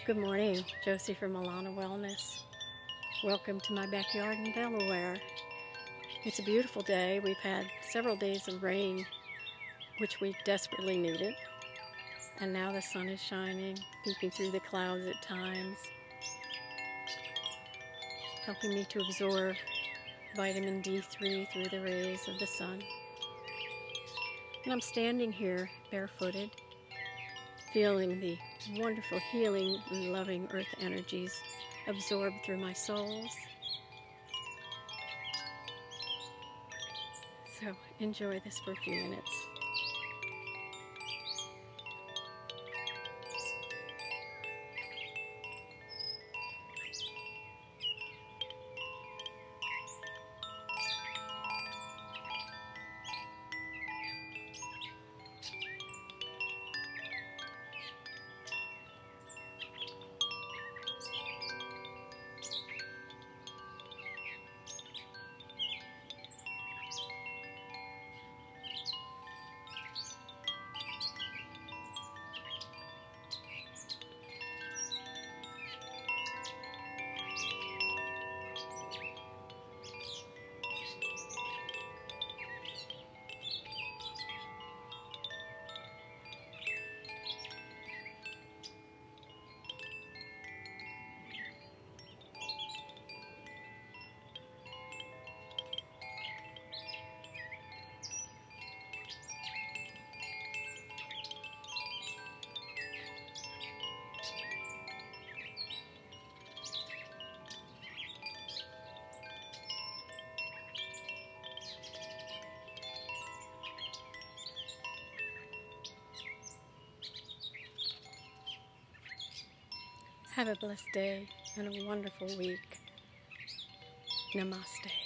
Good morning, Josie from Milana Wellness. Welcome to my backyard in Delaware. It's a beautiful day. We've had several days of rain, which we desperately needed. And now the sun is shining, peeking through the clouds at times, helping me to absorb vitamin D3 through the rays of the sun. And I'm standing here barefooted, feeling the wonderful healing and loving earth energies absorbed through my soles. So enjoy this for a few minutes. Have a blessed day and a wonderful week. Namaste.